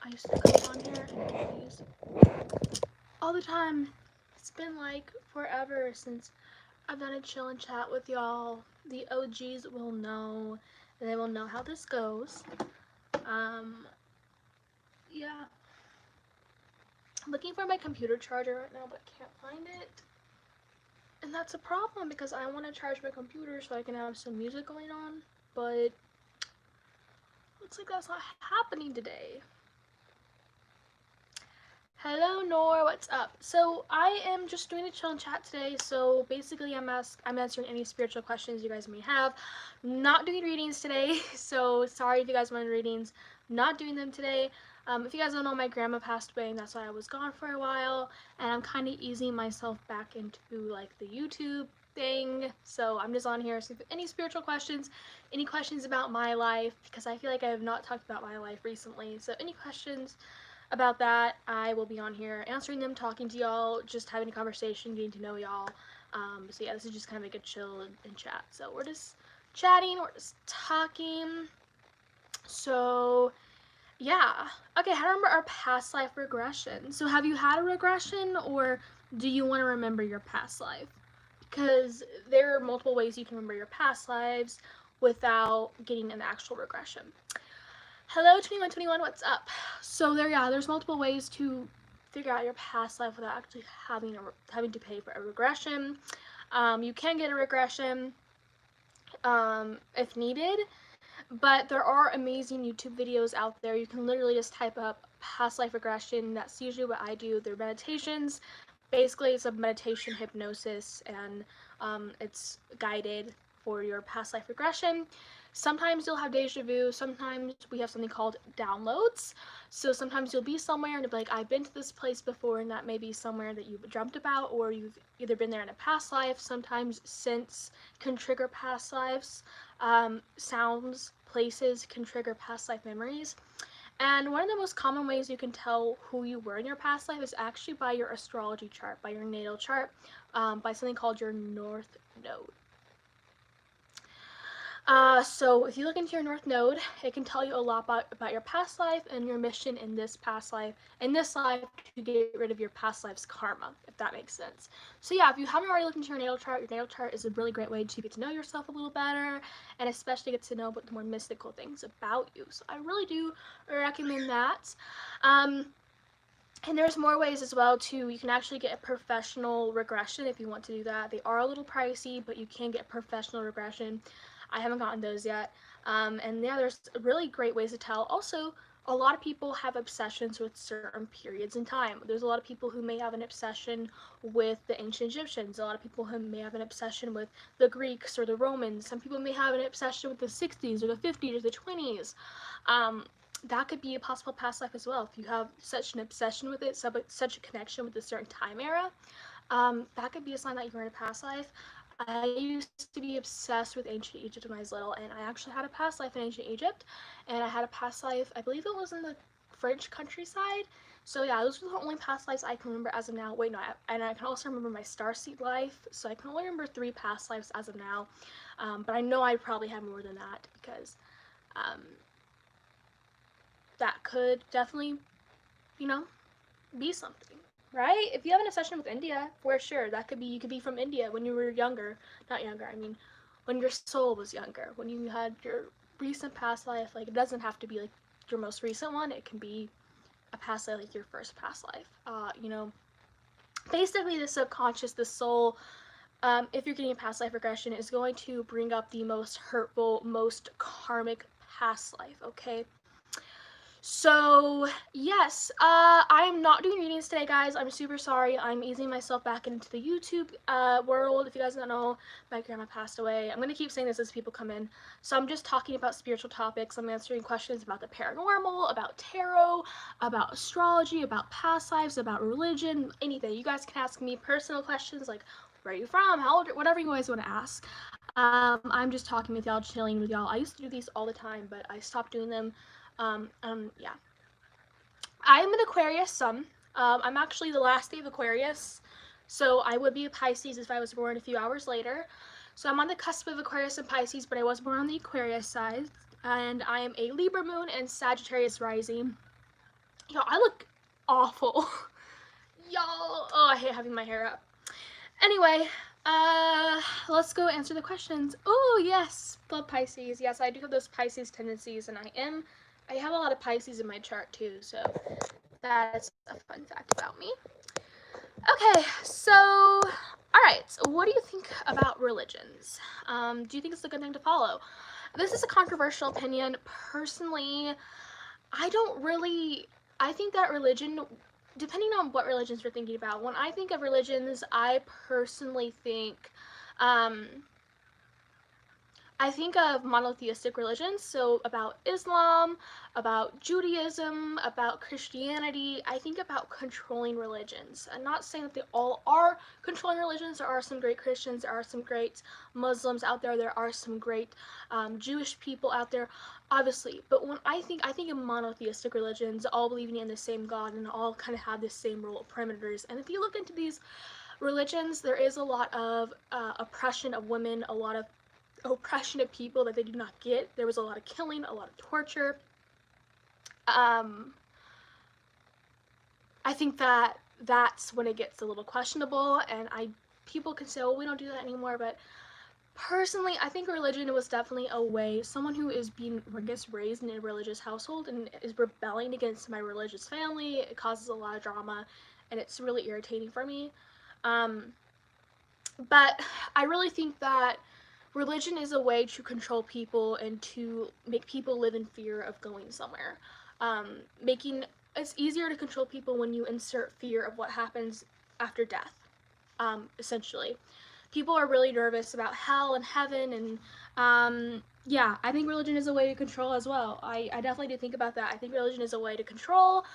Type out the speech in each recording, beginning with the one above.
I used to come on here and please all the time. It's been like forever since I've done a chill and chat with y'all. The OGs will know, and they will know how this goes. Um, yeah. I'm looking for my computer charger right now, but can't find it. And that's a problem because I want to charge my computer so I can have some music going on, but looks like that's not happening today. Hello Nor, what's up? So I am just doing a chill and chat today. So basically, I'm answering any spiritual questions you guys may have. Not doing readings today, so sorry if you guys want readings. Not doing them today. If you guys don't know, my grandma passed away, and that's why I was gone for a while. And I'm kind of easing myself back into like the YouTube thing. So I'm just on here. So if any spiritual questions, any questions about my life, because I feel like I have not talked about my life recently. So any questions about that, I will be on here answering them, talking to y'all, just having a conversation, getting to know y'all. So yeah, this is just kind of like a chill and chat. So we're just chatting, we're just talking. So yeah, okay. How to remember our past life regression? So have you had a regression, or do you want to remember your past life? Because there are multiple ways you can remember your past lives without getting an actual regression. Hello 2121, what's up? So there's multiple ways to figure out your past life without actually having to pay for a regression. You can get a regression if needed, but there are amazing YouTube videos out there. You can literally just type up past life regression. That's usually what I do. They're meditations. Basically, it's a meditation hypnosis, and it's guided for your past life regression. Sometimes you'll have deja vu. Sometimes we have something called downloads. So sometimes you'll be somewhere and you'll be like, I've been to this place before, and that may be somewhere that you've dreamt about, or you've either been there in a past life. Sometimes sense can trigger past lives. Sounds, places can trigger past life memories. And one of the most common ways you can tell who you were in your past life is actually by your astrology chart, by your natal chart, by something called your North Node. So if you look into your North Node, it can tell you a lot about your past life and your mission in this life to get rid of your past life's karma, if that makes sense. So yeah, if you haven't already looked into your natal chart is a really great way to get to know yourself a little better, and especially get to know about the more mystical things about you. So I really do recommend that. And there's more ways as well too. You can actually get a professional regression if you want to do that. They are a little pricey, but you can get professional regression. I haven't gotten those yet. And yeah, there's really great ways to tell. Also, a lot of people have obsessions with certain periods in time. There's a lot of people who may have an obsession with the ancient Egyptians. A lot of people who may have an obsession with the Greeks or the Romans. Some people may have an obsession with the 60s or the 50s or the 20s. That could be a possible past life as well. If you have such an obsession with it, such a connection with a certain time era, that could be a sign that you were in a past life. I used to be obsessed with ancient Egypt when I was little, and I actually had a past life in ancient Egypt, and I had a past life, I believe it was in the French countryside. So yeah, those were the only past lives I can remember as of now. Wait, no, and I can also remember my starseed life, so I can only remember 3 past lives as of now. But I know I probably have more than that because um, that could definitely, you know, be something, right? If you have an obsession with India, for sure, that could be, you could be from India when you were younger. Not younger, I mean, when your soul was younger, when you had your recent past life. Like, it doesn't have to be like your most recent one, it can be a past life, like your first past life. Basically, the subconscious, the soul, if you're getting a past life regression, is going to bring up the most hurtful, most karmic past life, okay? So, yes, I am not doing readings today, guys. I'm super sorry. I'm easing myself back into the YouTube world. If you guys don't know, my grandma passed away. I'm going to keep saying this as people come in. So I'm just talking about spiritual topics. I'm answering questions about the paranormal, about tarot, about astrology, about past lives, about religion, anything. You guys can ask me personal questions like, where are you from, how old, whatever you guys want to ask. I'm just talking with y'all, chilling with y'all. I used to do these all the time, but I stopped doing them. Yeah. I'm an Aquarius sun. I'm actually the last day of Aquarius, so I would be a Pisces if I was born a few hours later. So I'm on the cusp of Aquarius and Pisces, but I was born on the Aquarius side, and I am a Libra moon and Sagittarius rising. Yo, I look awful. Y'all, oh, I hate having my hair up. Anyway, let's go answer the questions. Oh, yes, blood Pisces. Yes, I do have those Pisces tendencies, and I have a lot of Pisces in my chart too, so that's a fun fact about me. Okay, so, alright, what do you think about religions? Do you think it's a good thing to follow? This is a controversial opinion. Personally, I think that religion, depending on what religions you're thinking about, when I think of religions, um, I think of monotheistic religions, so about Islam, about Judaism, about Christianity. I think about controlling religions. I'm not saying that they all are controlling religions. There are some great Christians, there are some great Muslims out there are some great Jewish people out there, obviously. But when I think of monotheistic religions, all believing in the same God and all kind of have the same rule parameters. And if you look into these religions, there is a lot of oppression of women, a lot of oppression of people that they do not get. There was a lot of killing, a lot of torture. I think that that's when it gets a little questionable, and people can say, "Oh, we don't do that anymore." But personally, I think religion was definitely a way. Someone who is being, I guess, raised in a religious household and is rebelling against my religious family, it causes a lot of drama, and it's really irritating for me. But I really think that religion is a way to control people and to make people live in fear of going somewhere. Making it's easier to control people when you insert fear of what happens after death, essentially. People are really nervous about hell and heaven, and yeah, I think religion is a way to control as well. I definitely do think about that. I think religion is a way to control.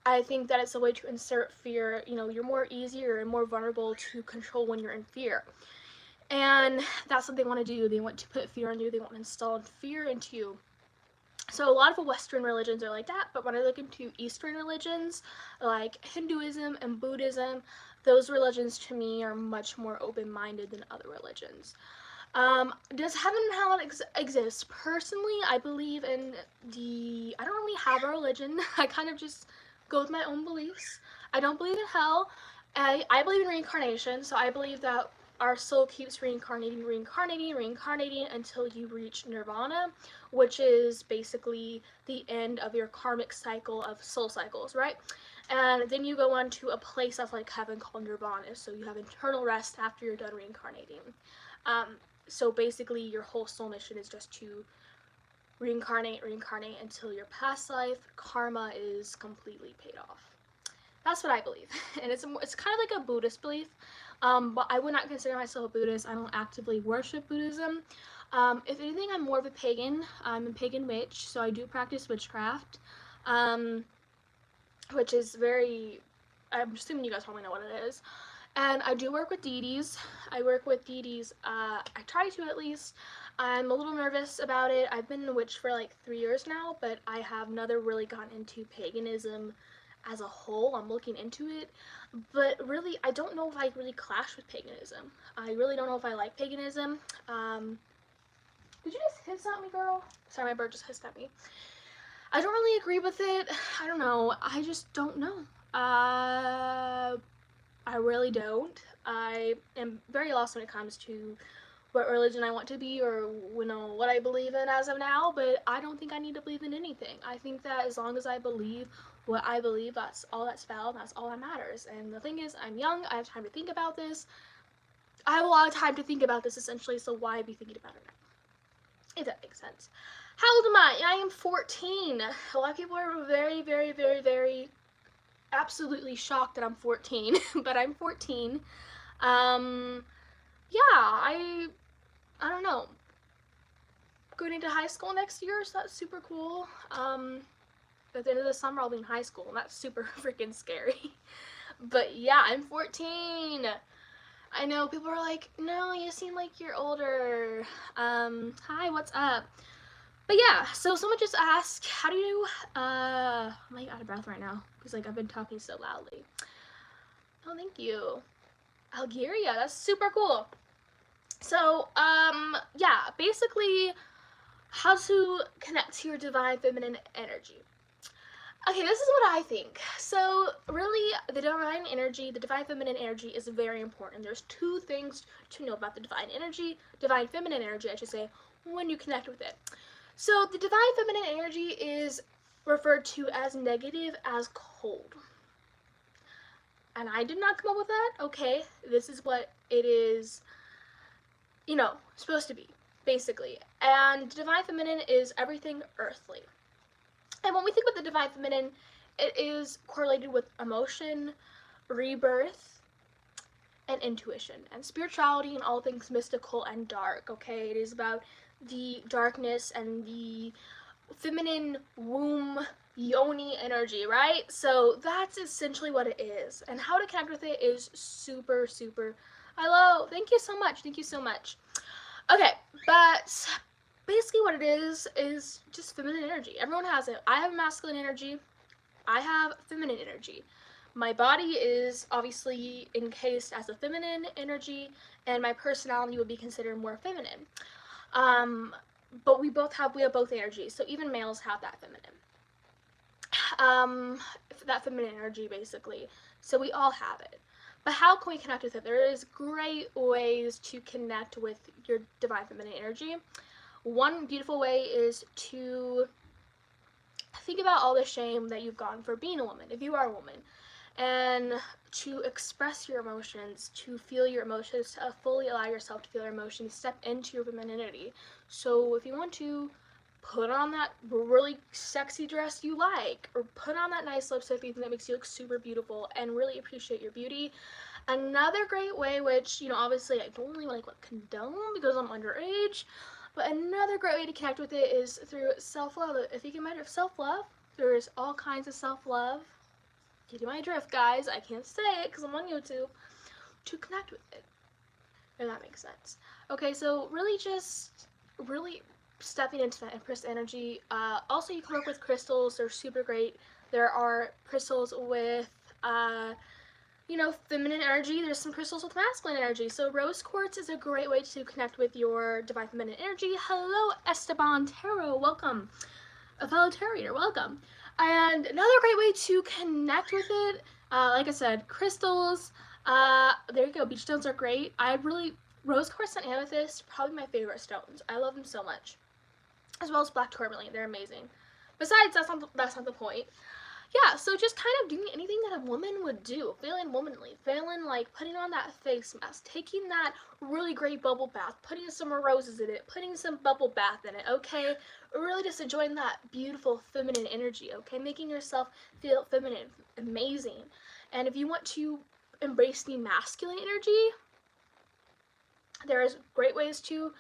I think that it's a way to insert fear. You know, you're more easier and more vulnerable to control when you're in fear. And that's what they want to do. They want to put fear in you. They want to install fear into you. So a lot of Western religions are like that, but when I look into Eastern religions, like Hinduism and Buddhism, those religions to me are much more open-minded than other religions. Does heaven and hell exist? Personally, I believe in I don't really have a religion. I kind of just go with my own beliefs. I don't believe in hell. I believe in reincarnation, so I believe that our soul keeps reincarnating until you reach nirvana, which is basically the end of your karmic cycle of soul cycles, right? And then you go on to a place that's like heaven called nirvana, so you have eternal rest after you're done reincarnating. So basically your whole soul mission is just to reincarnate until your past life karma is completely paid off. That's what I believe. And it's kind of like a Buddhist belief, but I would not consider myself a Buddhist. I don't actively worship Buddhism. If anything, I'm more of a pagan. I'm a pagan witch, so I do practice witchcraft, which is I'm assuming you guys probably know what it is. And I do work with deities. I try to at least. I'm a little nervous about it. I've been a witch for like 3 years now, but I have never really gotten into paganism as a whole. I'm looking into it, but really I don't know if I really clash with paganism. I really don't know if I like paganism. Did you just hiss at me, girl? Sorry, my bird just hissed at me. I don't really agree with it. I don't know. I just don't know. I really don't. I am very lost when it comes to what religion I want to be, or what I believe in as of now, but I don't think I need to believe in anything. I think that as long as I believe what I believe, that's all that's valid, that's all that matters. And the thing is, I'm young, I have time to think about this. I have a lot of time to think about this, essentially, so why be thinking about it now? If that makes sense. How old am I? I am 14. A lot of people are very, very, very, very absolutely shocked that I'm 14, but I'm 14. Yeah, I don't know. Going into high school next year, so that's super cool. At the end of the summer, I'll be in high school, and that's super freaking scary. But yeah, I'm 14. I know people are like, no, you seem like you're older. Hi, what's up? But yeah, so someone just asked, how do you, I'm like out of breath right now, because like I've been talking so loudly. Oh, thank you. Algeria, that's super cool. So, yeah, basically, how to connect to your divine feminine energy. Okay, this is what I think. So, really, the divine energy, the divine feminine energy is very important. There's two things to know about the divine feminine energy, I should say, when you connect with it. So, the divine feminine energy is referred to as negative as cold. And I did not come up with that. Okay, this is what it is, supposed to be, basically. And divine feminine is everything earthly. And when we think about the divine feminine, it is correlated with emotion, rebirth, and intuition, and spirituality and all things mystical and dark, okay? It is about the darkness and the feminine womb yoni energy, right? So that's essentially what it is. And how to connect with it is super, super. Hello, thank you so much. Thank you so much. Okay, but basically what it is just feminine energy. Everyone has it. I have masculine energy. I have feminine energy. My body is obviously encased as a feminine energy, and my personality would be considered more feminine. But we have both energies, so even males have that feminine. That feminine energy basically. So we all have it. But how can we connect with it? There is great ways to connect with your divine feminine energy. One beautiful way is to think about all the shame that you've gone for being a woman, if you are a woman, and to express your emotions, to feel your emotions, to fully allow yourself to feel your emotions, step into your femininity. So if you want to put on that really sexy dress you like, or put on that nice lipstick that makes you look super beautiful and really appreciate your beauty. Another great way, which, obviously I don't really like condone because I'm underage, but another great way to connect with it is through self-love. If you can imagine self-love, there's all kinds of self-love. Getting my drift, guys. I can't say it because I'm on YouTube. To connect with it, if that makes sense. Okay, so really stepping into that Empress energy. Also, you can work with crystals. They're super great. There are crystals with, feminine energy. There's some crystals with masculine energy. So rose quartz is a great way to connect with your divine feminine energy. Hello, Esteban Tarot. Welcome. A fellow tarot reader. Welcome. And another great way to connect with it, like I said, crystals. There you go. Beach stones are great. Rose quartz and amethyst, probably my favorite stones. I love them so much. As well as black tourmaline. They're amazing. Besides, that's not the point. Yeah, so just kind of doing anything that a woman would do, feeling womanly, feeling like putting on that face mask, taking that really great bubble bath, putting some roses in it, putting some bubble bath in it, okay? Really just enjoying that beautiful feminine energy, okay? Making yourself feel feminine, amazing. And if you want to embrace the masculine energy, there's great ways to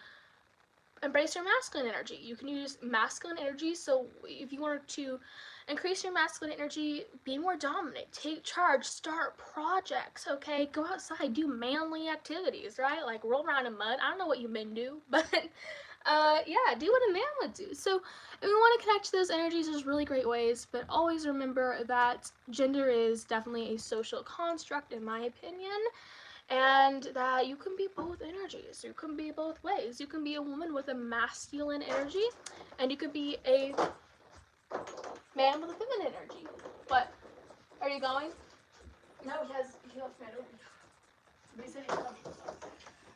embrace your masculine energy. You can use masculine energy, so if you wanted to increase your masculine energy, be more dominant, take charge, start projects, okay? Go outside, do manly activities, right? Like roll around in mud. I don't know what you men do, but yeah, do what a man would do. So if we want to connect to those energies, there's really great ways, but always remember that gender is definitely a social construct, in my opinion. And that you can be both energies. You can be both ways. You can be a woman with a masculine energy, and you could be a man with a feminine energy. What? Are you going? No, he left me open. But he said he'd come.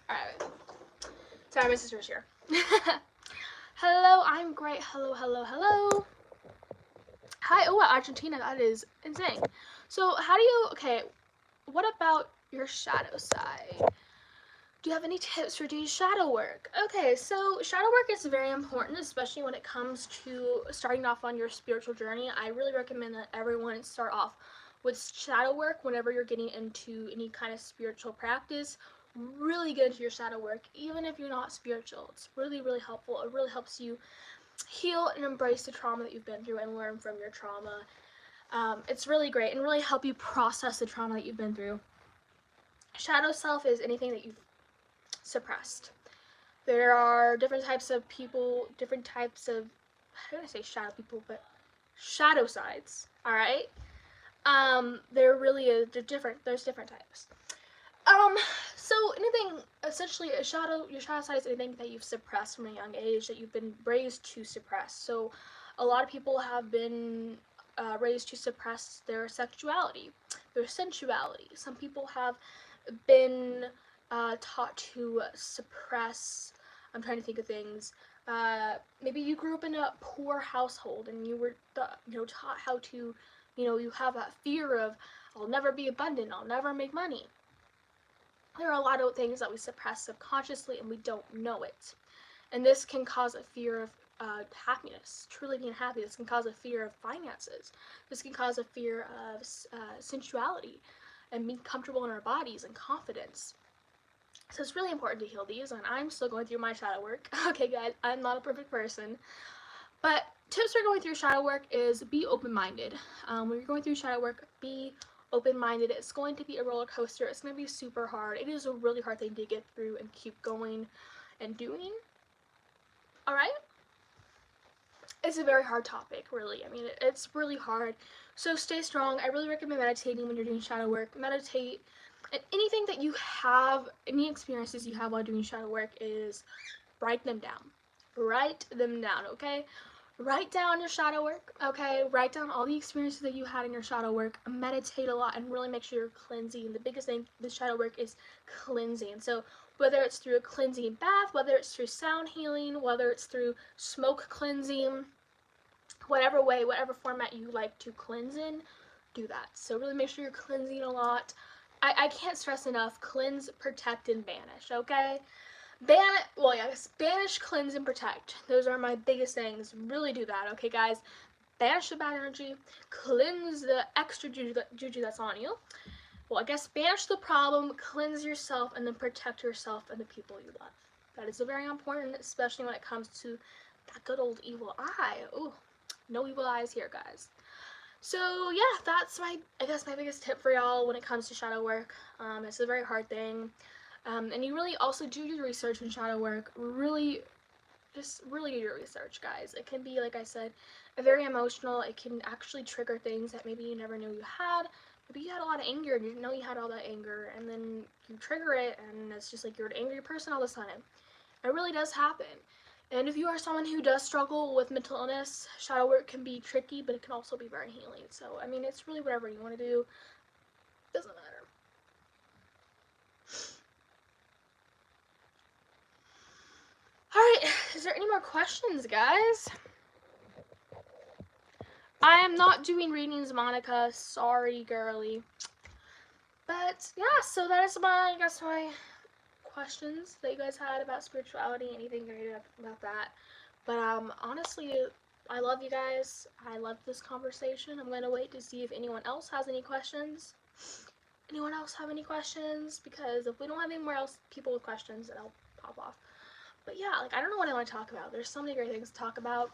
Alright. Sorry, my sister's here. Hello, I'm great. Hello, hello, hello. Hi. Oh, Argentina. That is insane. So, okay, what about your shadow side? Do you have any tips for doing shadow work? Okay, so shadow work is very important, especially when it comes to starting off on your spiritual journey. I really recommend that everyone start off with shadow work whenever you're getting into any kind of spiritual practice. Really get into your shadow work, even if you're not spiritual. It's really, really helpful. It really helps you heal and embrace the trauma that you've been through and learn from your trauma. It's really great and really help you process the trauma that you've been through. Shadow self is anything that you've suppressed. There are different types of people, different types of, how do I say shadow people, but shadow sides, alright? There really is, there's different types. So anything, essentially, your shadow side is anything that you've suppressed from a young age, that you've been raised to suppress. So a lot of people have been raised to suppress their sexuality, their sensuality. Some people have been taught to suppress. I'm trying to think of things. Maybe you grew up in a poor household and you were, taught how to, you have that fear of, I'll never be abundant, I'll never make money. There are a lot of things that we suppress subconsciously and we don't know it. And this can cause a fear of happiness, truly being happy. This can cause a fear of finances. This can cause a fear of sensuality and being comfortable in our bodies and confidence. So it's really important to heal these, and I'm still going through my shadow work. Okay, guys, I'm not a perfect person. But tips for going through shadow work is be open-minded. When you're going through shadow work, be open-minded. It's going to be a roller coaster. It's going to be super hard. It is a really hard thing to get through and keep going and doing. Alright? It's a very hard topic, really. I mean, it's really hard. So stay strong. I really recommend meditating when you're doing shadow work. Meditate. And anything that you have, any experiences you have while doing shadow work, is write them down. Write them down, okay? Write down your shadow work, okay? Write down all the experiences that you had in your shadow work. Meditate a lot and really make sure you're cleansing. The biggest thing with shadow work is cleansing. So whether it's through a cleansing bath, whether it's through sound healing, whether it's through smoke cleansing, whatever way, whatever format you like to cleanse in, do that. So really make sure you're cleansing a lot. I can't stress enough, cleanse, protect, and banish, okay? Banish, cleanse, and protect. Those are my biggest things. Really do that, okay, guys? Banish the bad energy, cleanse the extra juju that's on you. Well, I guess banish the problem, cleanse yourself, and then protect yourself and the people you love. That is very important, especially when it comes to that good old evil eye. Ooh, no evil eyes here, guys. So yeah, that's my biggest tip for y'all when it comes to shadow work. It's a very hard thing. And you really also do your research in shadow work. Really do your research, guys. It can be, like I said, very emotional. It can actually trigger things that maybe you never knew you had. Maybe you had a lot of anger and you didn't know you had all that anger, and then you trigger it and it's just like you're an angry person all of a sudden. It really does happen. And if you are someone who does struggle with mental illness, shadow work can be tricky, but it can also be very healing. So, I mean, it's really whatever you want to do. Doesn't matter. Alright, is there any more questions, guys? I am not doing readings, Monica. Sorry, girly. But, yeah, so that is my questions that you guys had about spirituality, anything about that. But, honestly, I love you guys. I love this conversation. I'm going to wait to see if anyone else has any questions. Anyone else have any questions? Because if we don't have any more people with questions, then I'll pop off. But yeah, like, I don't know what I want to talk about. There's so many great things to talk about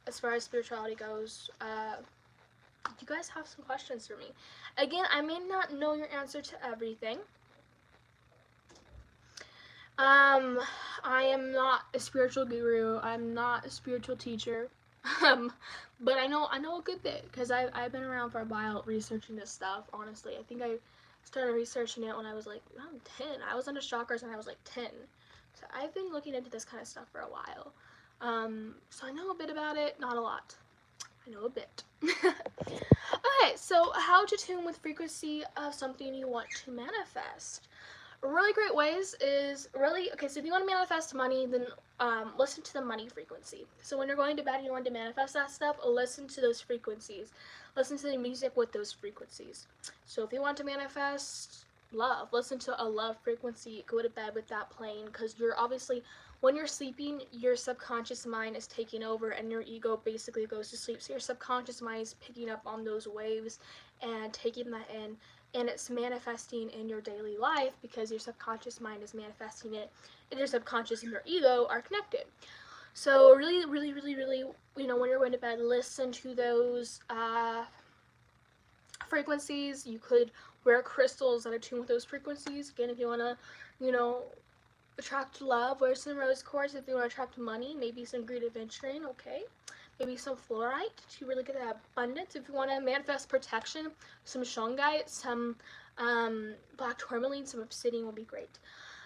as far as spirituality goes. You guys have some questions for me. Again, I may not know your answer to everything. I am not a spiritual guru. I'm not a spiritual teacher. But I know a good bit because I've been around for a while researching this stuff. Honestly, I think I started researching it when I was like around 10. I was into chakras when I was like 10. So I've been looking into this kind of stuff for a while. So I know a bit about it, not a lot. I know a bit. Okay, so how to tune with frequency of something you want to manifest. Really great ways is so if you want to manifest money, then listen to the money frequency. So when you're going to bed and you want to manifest that stuff, listen to those frequencies. Listen to the music with those frequencies. So if you want to manifest love, listen to a love frequency, go to bed with that playing, because you're obviously, when you're sleeping, your subconscious mind is taking over and your ego basically goes to sleep. So your subconscious mind is picking up on those waves and taking that in, and it's manifesting in your daily life because your subconscious mind is manifesting it, and your subconscious and your ego are connected. So really, when you're going to bed, listen to those frequencies. You could wear crystals that are tuned with those frequencies. Again, if you want to, attract love, wear some rose quartz. If you want to attract money, maybe some green aventurine, okay? Maybe some fluorite to really get that abundance. If you want to manifest protection, some shungite, some black tourmaline, some obsidian will be great.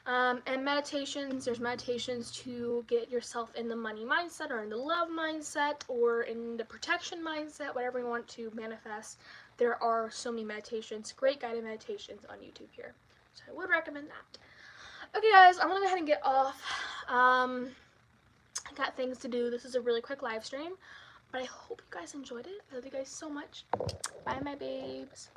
And meditations, there's meditations to get yourself in the money mindset or in the love mindset or in the protection mindset, whatever you want to manifest. There are so many meditations, great guided meditations on YouTube here. So I would recommend that. Okay guys, I'm gonna go ahead and get off. I got things to do. This is a really quick live stream, but I hope you guys enjoyed it. I love you guys so much. Bye my babes.